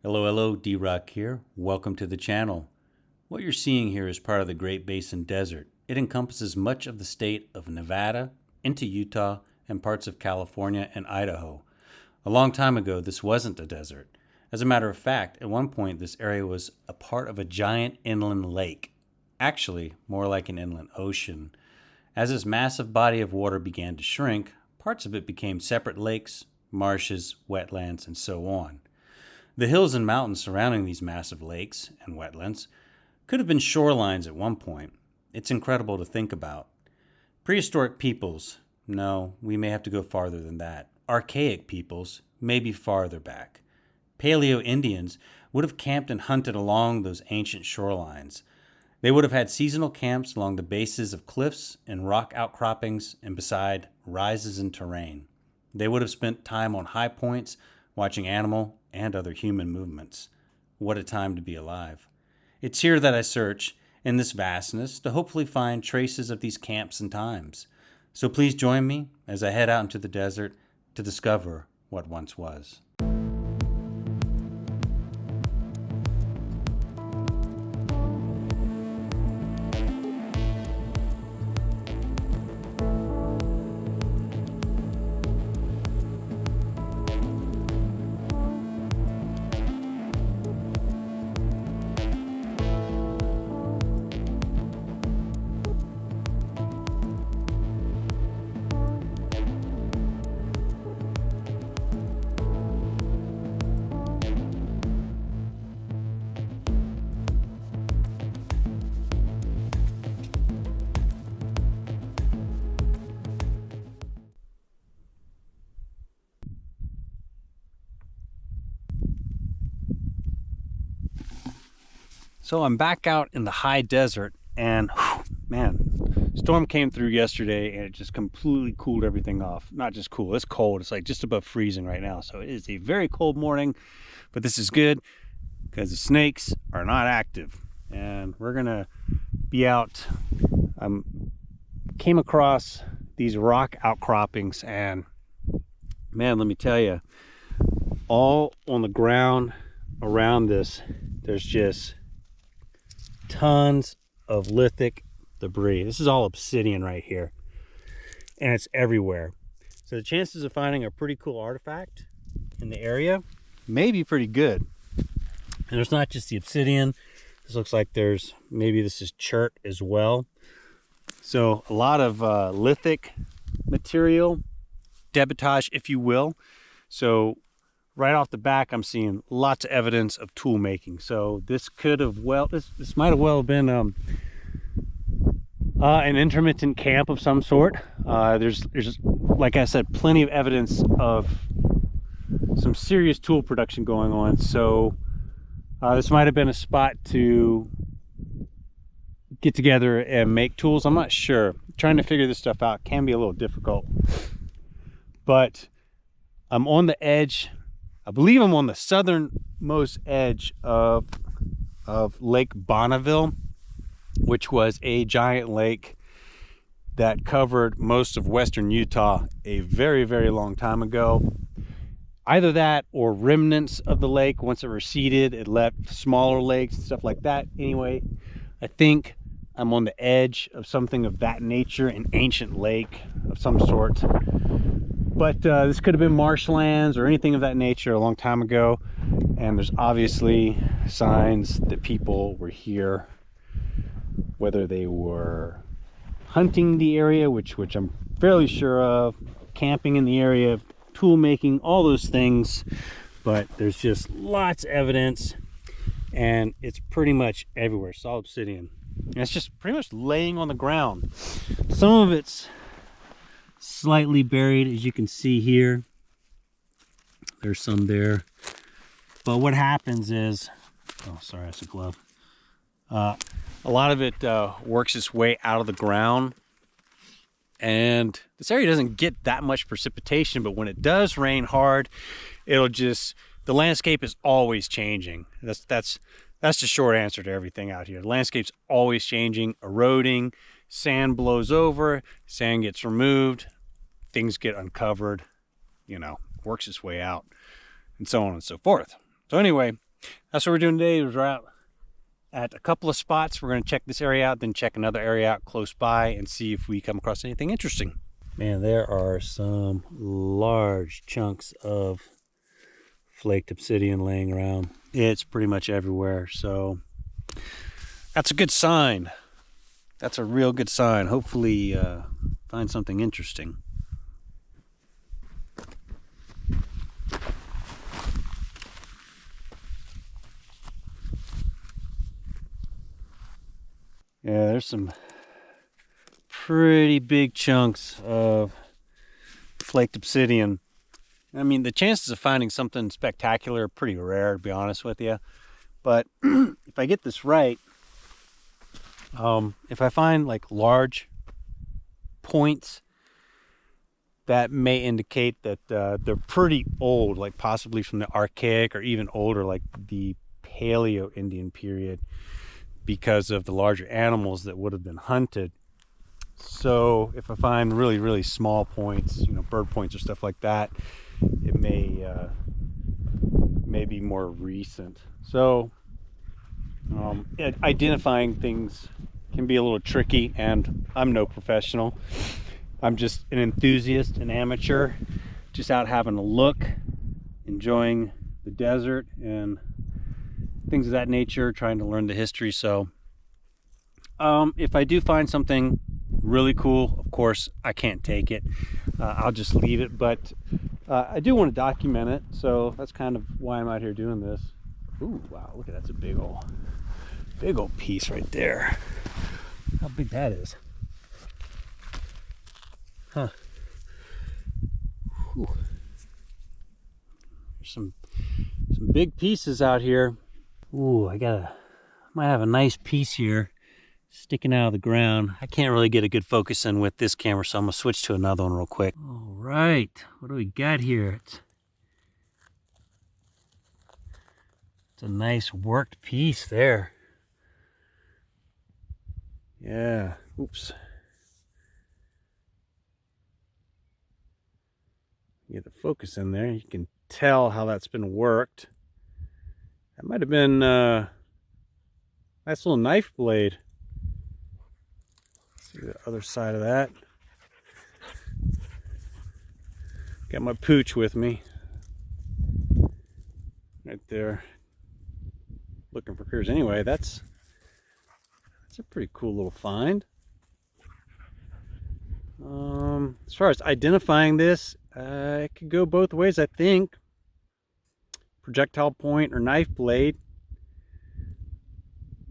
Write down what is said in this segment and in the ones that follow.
Hello, D-Rock here. Welcome to the channel. What you're seeing here is part of the Great Basin Desert. It encompasses much of the state of Nevada, into Utah, and parts of California and Idaho. A long time ago, this wasn't a desert. As a matter of fact, at one point, this area was a part of a giant inland lake. Actually, more like an inland ocean. As this massive body of water began to shrink, parts of it became separate lakes, marshes, wetlands, and so on. The hills and mountains surrounding these massive lakes and wetlands could have been shorelines at one point. It's incredible to think about. Prehistoric peoples, no, we may have to go farther than that. Archaic peoples, maybe farther back. Paleo-Indians would have camped and hunted along those ancient shorelines. They would have had seasonal camps along the bases of cliffs and rock outcroppings and beside rises in terrain. They would have spent time on high points, watching animal and other human movements. What a time to be alive. It's here that I search, in this vastness, to hopefully find traces of these camps and times. So please join me as I head out into the desert to discover what once was. So I'm back out in the high desert and man, storm came through yesterday and it just completely cooled everything off. Not just cool, it's cold. It's like just above freezing right now. So it is a very cold morning, but this is good because the snakes are not active and we're gonna be out. Came across these rock outcroppings and man, let me tell you, all on the ground around this, there's just tons of lithic debris. This is all obsidian right here and it's everywhere. So the chances of finding a pretty cool artifact in the area may be pretty good. And there's not just the obsidian. This looks like there's, maybe this is chert as well. So a lot of lithic material, debitage if you will. So right off the back, I'm seeing lots of evidence of tool making. So this could have this might have well been an intermittent camp of some sort. There's, like I said, plenty of evidence of some serious tool production going on. So this might have been a spot to get together and make tools. I'm not sure. Trying to figure this stuff out can be a little difficult. But I'm on the edge. I believe I'm on the southernmost edge of Lake Bonneville, which was a giant lake that covered most of western Utah a very, very long time ago. Either that or remnants of the lake. Once it receded, it left smaller lakes and stuff like that. Anyway, I think I'm on the edge of something of that nature, an ancient lake of some sort. But this could have been marshlands or anything of that nature a long time ago. And there's obviously signs that people were here, whether they were hunting the area, which I'm fairly sure of, camping in the area, tool making, all those things. But there's just lots of evidence and it's pretty much everywhere. Solid obsidian. And it's just pretty much laying on the ground. Some of it's slightly buried, as you can see here. There's some there. But what happens is, oh sorry, that's a glove. A lot of it works its way out of the ground, and this area doesn't get that much precipitation, but when it does rain hard, it'll just, the landscape is always changing. That's the short answer to everything out here. The landscape's always changing, eroding, sand blows over, sand gets removed, things get uncovered, you know, works its way out, and so on and so forth. So anyway, that's what we're doing today. We're out at a couple of spots. We're going to check this area out, then check another area out close by and see if we come across anything interesting. Man, there are some large chunks of flaked obsidian laying around. It's pretty much everywhere, so that's a good sign. That's a real good sign. Hopefully find something interesting. Yeah, there's some pretty big chunks of flaked obsidian. I mean, the chances of finding something spectacular are pretty rare, to be honest with you. But if I get this right, if I find like large points, that may indicate that they're pretty old, like possibly from the Archaic or even older, like the Paleo-Indian period, because of the larger animals that would have been hunted. So if I find really, really small points, you know, bird points or stuff like that, it may be more recent. So identifying things can be a little tricky, and I'm no professional. I'm just an enthusiast, an amateur, just out having a look, enjoying the desert and things of that nature, trying to learn the history. So if I do find something really cool, of course I can't take it. I'll just leave it, but I do want to document it, so that's kind of why I'm out here doing this. Ooh, wow, look at that. That's a big old piece right there. How big that is. Huh. Whew. There's some big pieces out here. Ooh, might have a nice piece here sticking out of the ground. I can't really get a good focus in with this camera, so I'm gonna switch to another one real quick. All right, what do we got here? It's a nice worked piece there. Yeah, oops. Get the focus in there. You can tell how that's been worked. That might have been nice little knife blade. Let's see the other side of that. Got my pooch with me. Right there. Looking for critters. Anyway, that's a pretty cool little find. As far as identifying this, it could go both ways, I think. Projectile point or knife blade.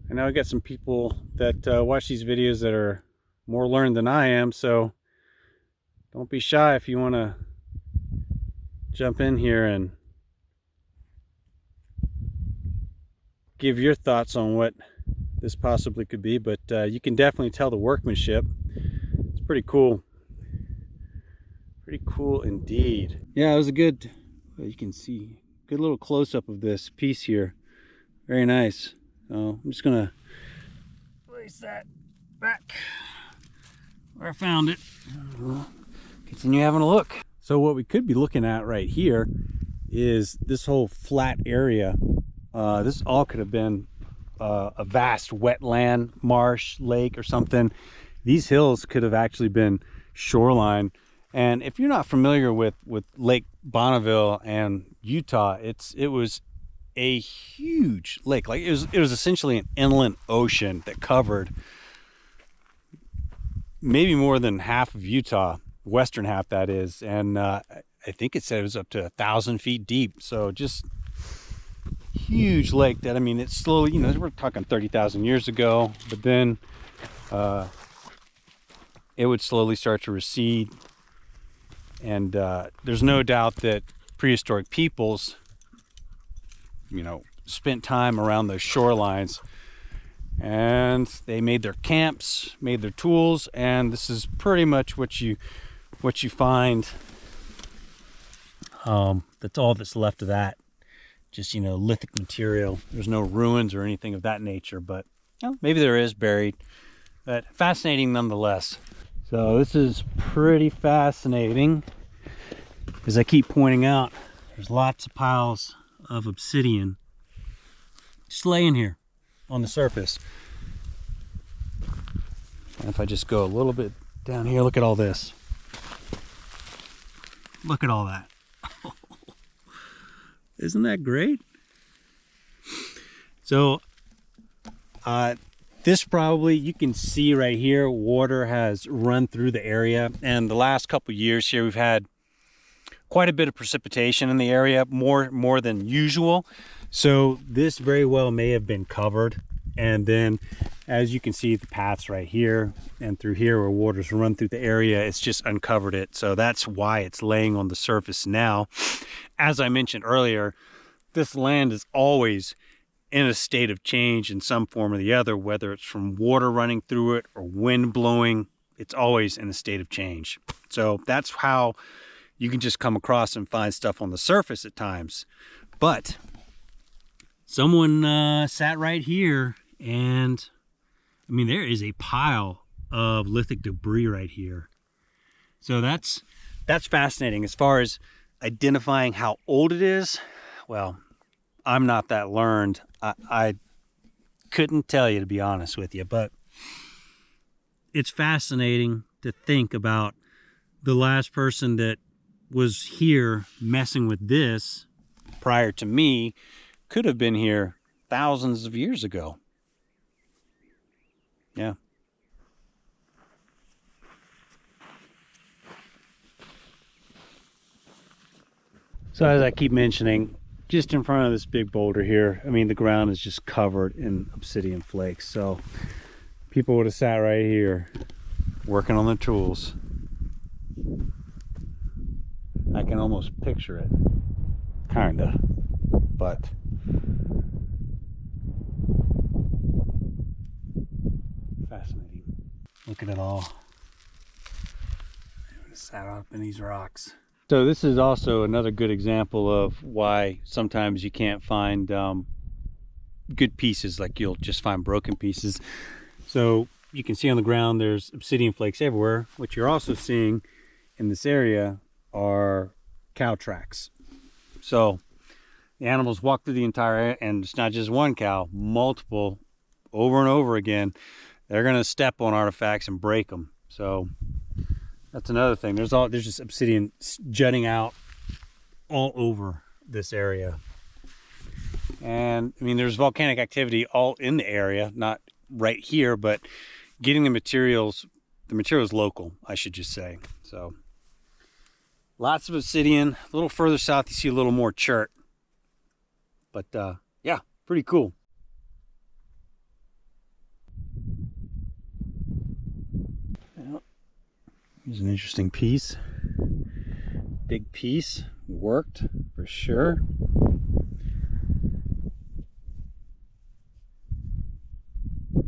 I know I got some people that watch these videos that are more learned than I am, so don't be shy if you want to jump in here and give your thoughts on what this possibly could be. But you can definitely tell the workmanship. It's pretty cool. Pretty cool indeed. Yeah, it was a good, you can see, good little close-up of this piece here. Very nice. So I'm just gonna place that back where I found it. We'll continue having a look. So what we could be looking at right here is this whole flat area. This all could have been a vast wetland, marsh, lake, or something. These hills could have actually been shoreline. And if you're not familiar with Lake Bonneville and Utah, it was a huge lake. Like it was essentially an inland ocean that covered maybe more than half of Utah, western half that is. And I think it said it was up to 1,000 feet deep. So just huge lake that, I mean, it's slowly, you know, we're talking 30,000 years ago, but then it would slowly start to recede. And there's no doubt that prehistoric peoples, you know, spent time around those shorelines, and they made their camps, made their tools, and this is pretty much what you find. That's all that's left of that. Just, you know, lithic material. There's no ruins or anything of that nature, but well, maybe there is buried. But fascinating nonetheless. So this is pretty fascinating. As I keep pointing out, there's lots of piles of obsidian just laying here on the surface. And if I just go a little bit down here, look at all this. Look at all that. Isn't that great? So this probably, you can see right here, water has run through the area, and the last couple years here we've had quite a bit of precipitation in the area, more than usual. So this very well may have been covered, and then as you can see, the paths right here and through here where water's run through the area, it's just uncovered it. So that's why it's laying on the surface now. As I mentioned earlier, this land is always in a state of change in some form or the other, whether it's from water running through it or wind blowing, it's always in a state of change. So that's how you can just come across and find stuff on the surface at times. But someone sat right here, and I mean, there is a pile of lithic debris right here. So that's fascinating. As far as identifying how old it is, well, I'm not that learned. I couldn't tell you, to be honest with you, but it's fascinating to think about the last person that was here messing with this prior to me could have been here thousands of years ago. Yeah. So as I keep mentioning, just in front of this big boulder here, I mean, the ground is just covered in obsidian flakes. So people would have sat right here working on their tools. I can almost picture it, kinda, but fascinating. Look at it all. They would have sat up in these rocks. So this is also another good example of why sometimes you can't find good pieces, like you'll just find broken pieces. So you can see on the ground there's obsidian flakes everywhere. What you're also seeing in this area are cow tracks. So the animals walk through the entire area, and it's not just one cow, multiple, over and over again. They're going to step on artifacts and break them. So that's another thing. There's just obsidian jutting out all over this area. And I mean, there's volcanic activity all in the area, not right here, but getting the materials local, I should just say. So lots of obsidian. A little further south, you see a little more chert. But yeah, pretty cool. Here's an interesting piece. Big piece. Worked for sure.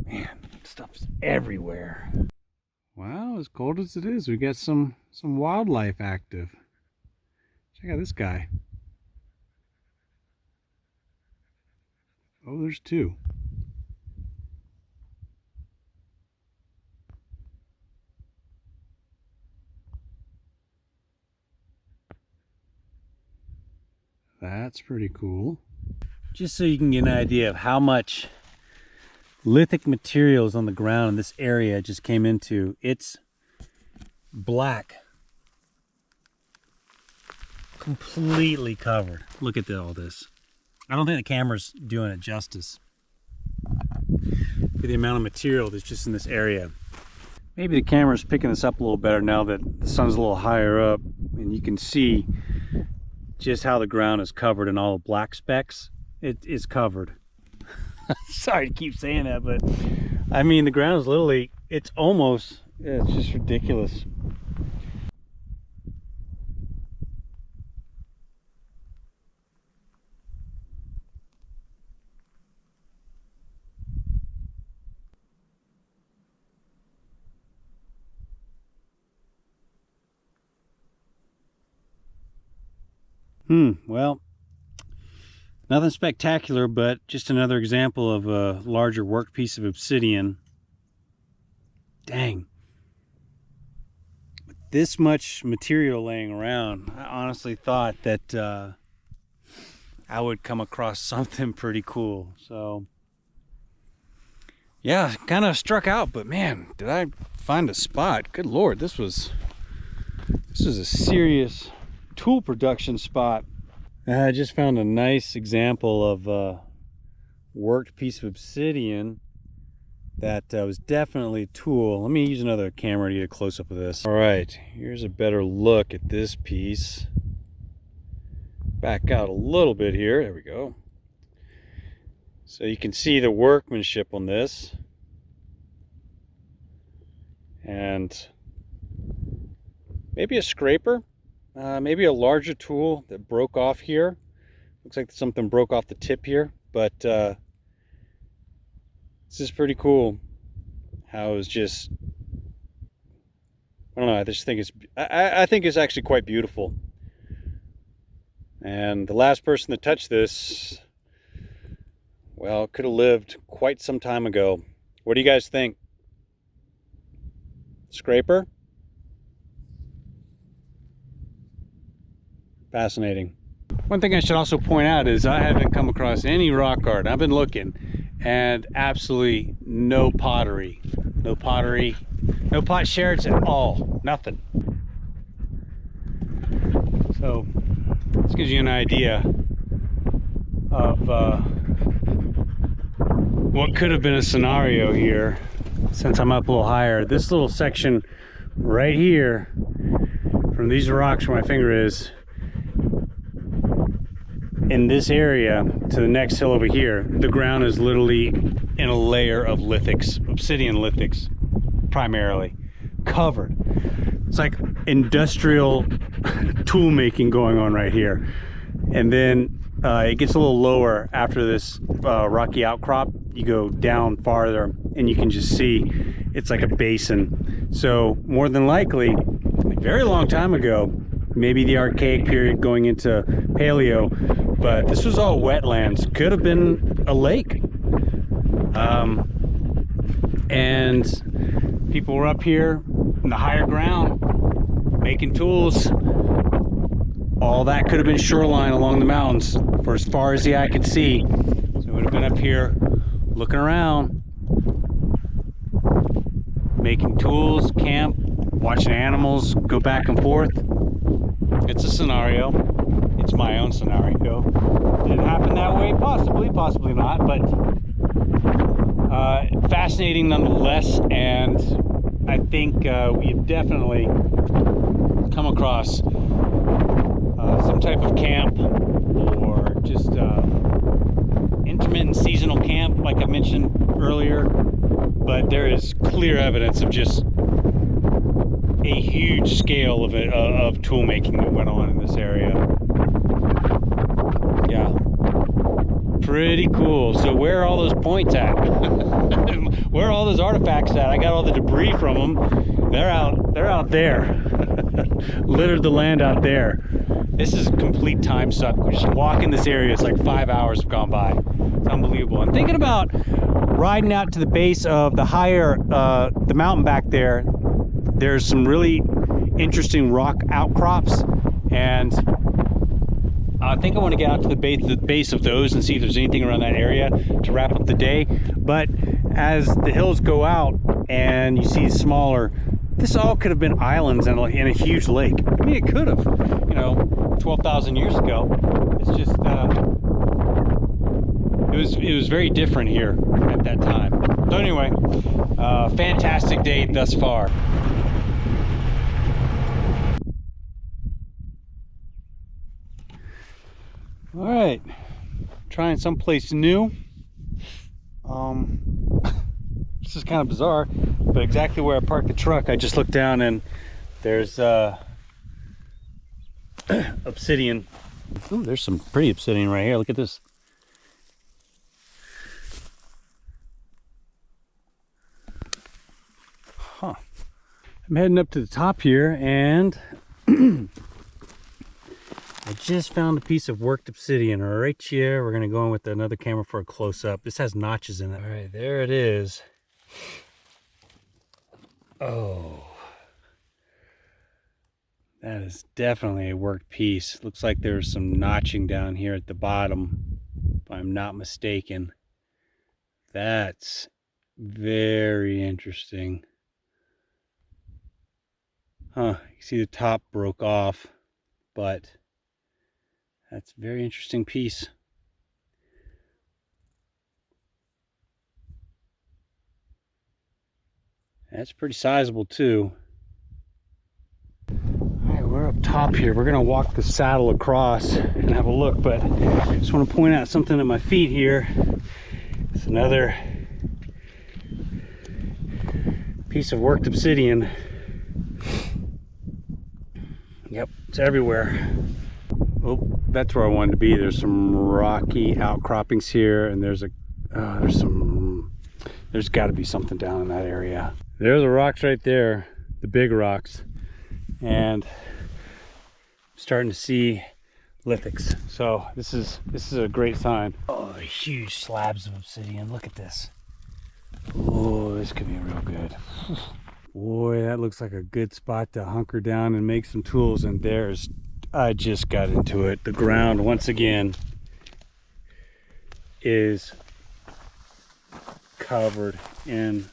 Man, stuff's everywhere. Wow, as cold as it is, we got some wildlife active. Check out this guy. Oh, there's two. That's pretty cool. Just so you can get an idea of how much lithic materials on the ground in this area just came into, it's black. Completely covered. Look at all this. I don't think the camera's doing it justice for the amount of material that's just in this area. Maybe the camera's picking this up a little better now that the sun's a little higher up, and you can see just how the ground is covered in all the black specks. It is covered. Sorry to keep saying that, but I mean, the ground is literally, it's just ridiculous. Well, nothing spectacular, but just another example of a larger work piece of obsidian. Dang. With this much material laying around, I honestly thought that I would come across something pretty cool. So yeah, kind of struck out, but man, did I find a spot. Good Lord, this was a serious tool production spot. I just found a nice example of a worked piece of obsidian that was definitely a tool. Let me use another camera to get a close-up of this. All right, here's a better look at this piece. Back out a little bit here. There we go. So you can see the workmanship on this. And maybe a scraper, maybe a larger tool that broke off here. Looks like something broke off the tip here, but this is pretty cool. How it's just, I don't know, I just think I think it's actually quite beautiful. And the last person to touch this, well, could have lived quite some time ago. What do you guys think? Scraper? Fascinating. One thing I should also point out is I haven't come across any rock art. I've been looking, and absolutely no pottery. No pottery, no pot sherds at all. Nothing. So this gives you an idea of what could have been a scenario here. Since I'm up a little higher, this little section right here, from these rocks where my finger is, in this area to the next hill over here, the ground is literally in a layer of lithics, obsidian lithics, primarily covered. It's like industrial tool making going on right here. And then it gets a little lower after this rocky outcrop. You go down farther and you can just see it's like a basin. So more than likely, a very long time ago, maybe the archaic period going into paleo, but this was all wetlands. Could have been a lake. And people were up here in the higher ground making tools. All that could have been shoreline along the mountains for as far as the eye could see. So it would have been up here looking around, making tools, camp, watching animals go back and forth. It's a scenario. It's my own scenario. Did it happen that way? Possibly, possibly not, but fascinating nonetheless. And I think we've definitely come across some type of camp, or just intermittent seasonal camp, like I mentioned earlier. But there is clear evidence of just a huge scale of tool making that went on in this area. Yeah, pretty cool. So where are all those points at? Where are all those artifacts at? I got all the debris from them. They're out there. Littered the land out there. This is a complete time suck. We're just walking this area. It's like 5 hours have gone by. It's unbelievable. I'm thinking about riding out to the base of the higher, the mountain back there. There's some really interesting rock outcrops, and I think I want to get out to the base of those and see if there's anything around that area to wrap up the day. But as the hills go out and you see smaller, this all could have been islands in a huge lake. I mean, it could have, 12,000 years ago. It's just, it was very different here at that time. So anyway, fantastic day thus far. All right, trying someplace new. This is kind of bizarre, but exactly where I parked the truck, I just looked down and there's obsidian. Ooh, there's some pretty obsidian right here. Look at this. Huh. I'm heading up to the top here, and I just found a piece of worked obsidian right here. We're gonna go in with another camera for a close-up. This has notches in it. All right, there it is. Oh, That is definitely a worked piece. Looks like there's some notching down here at the bottom, if I'm not mistaken. That's very interesting. Huh, you see the top broke off, but that's a very interesting piece. That's pretty sizable too. Alright, we're up top here. We're gonna walk the saddle across and have a look, but I just want to point out something at my feet here. It's another piece of worked obsidian. Yep, it's everywhere. Oh, that's where I wanted to be. There's some rocky outcroppings here, and there's got to be something down in that area. There's the rocks right there, the big rocks, and I'm starting to see lithics. So this is a great sign. Oh, huge slabs of obsidian. Look at this. Oh, this could be real good. Boy, that looks like a good spot to hunker down and make some tools. And I just got into it. The ground, once again, is covered in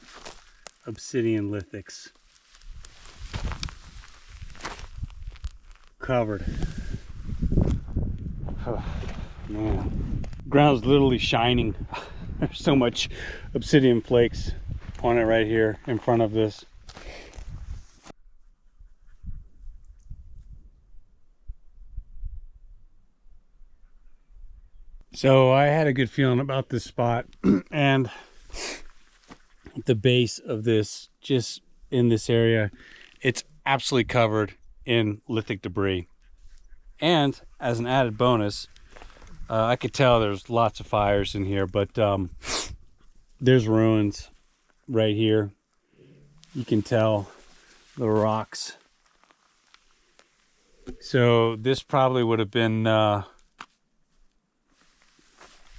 obsidian lithics. Covered. Oh, man. Ground's literally shining. There's so much obsidian flakes on it right here in front of this. So I had a good feeling about this spot, and the base of this, just in this area, it's absolutely covered in lithic debris. And as an added bonus, I could tell there's lots of fires in here, but there's ruins right here. You can tell the rocks. So this probably would have been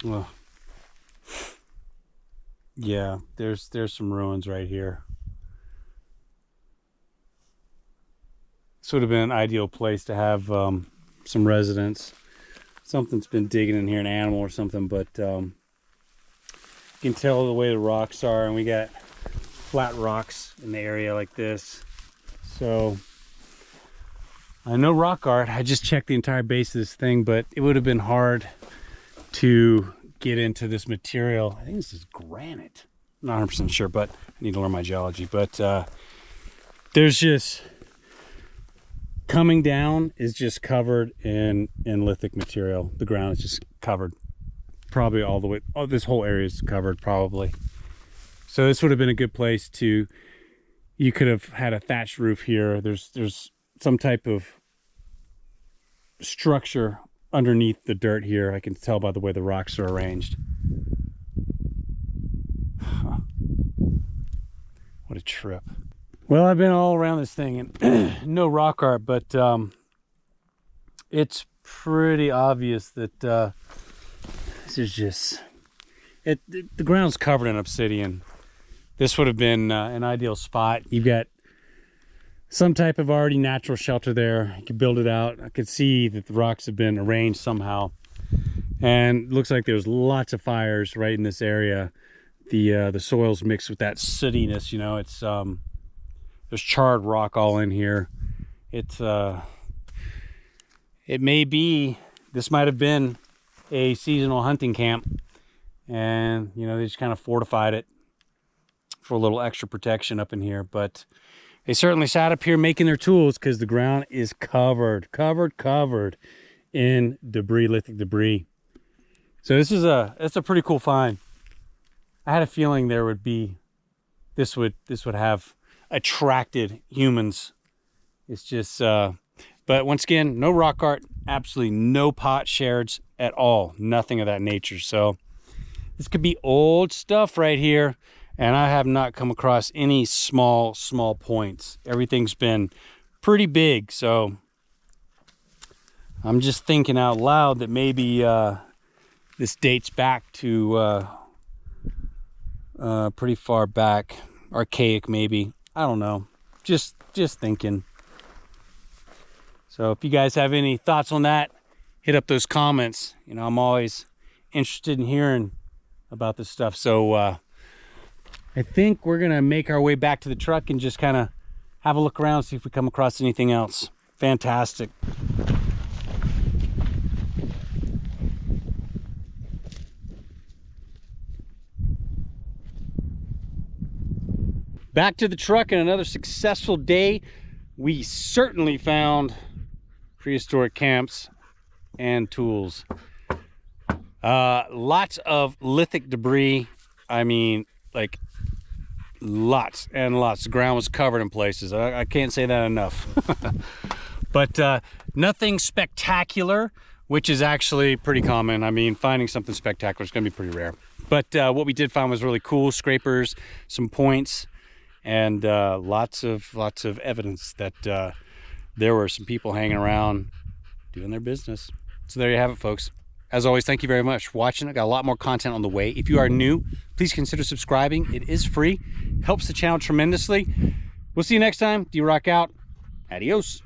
well, yeah, there's some ruins right here. This would have been an ideal place to have some residents. Something's been digging in here, an animal or something, but you can tell the way the rocks are, and we got flat rocks in the area like this. So I know rock art. I just checked the entire base of this thing, but it would have been hard to get into this material. I think this is granite. I'm not 100% sure, but I need to learn my geology. But there's just, coming down is just covered in lithic material. The ground is just covered, probably all the way. Oh, this whole area is covered probably. So this would have been a good place to. You could have had a thatched roof here. There's some type of structure underneath the dirt here. I can tell by the way the rocks are arranged. Huh. What a trip. Well, I've been all around this thing and no rock art, but it's pretty obvious that this is just the ground's covered in obsidian. This would have been an ideal spot. You've got some type of already natural shelter there. You could build it out. I could see that the rocks have been arranged somehow, and it looks like there's lots of fires right in this area. The soil's mixed with that sootiness, you know. It's there's charred rock all in here. It's it may be, this might have been a seasonal hunting camp, and you know, they just kind of fortified it for a little extra protection up in here. But they certainly sat up here making their tools, because the ground is covered in debris, lithic debris. So it's a pretty cool find. I had a feeling there would be, this would have attracted humans. It's just but once again, no rock art, absolutely no pot shards at all, nothing of that nature. So this could be old stuff right here, and I have not come across any small points. Everything's been pretty big. So I'm just thinking out loud that maybe this dates back to pretty far back, archaic maybe. I don't know, just thinking. So if you guys have any thoughts on that, hit up those comments. You know, I'm always interested in hearing about this stuff. So I think we're gonna make our way back to the truck and just kind of have a look around, see if we come across anything else. Fantastic. Back to the truck and another successful day. We certainly found prehistoric camps and tools. Lots of lithic debris. I mean, like lots and lots. The ground was covered in places. I can't say that enough. But nothing spectacular, which is actually pretty common. I mean, finding something spectacular is gonna be pretty rare. But what we did find was really cool. Scrapers, some points, and lots of evidence that there were some people hanging around doing their business. So there you have it, folks. As always, thank you very much for watching. I got a lot more content on the way. If you are new, please consider subscribing. It is free, helps the channel tremendously. We'll see you next time. D-Rock out. Adios.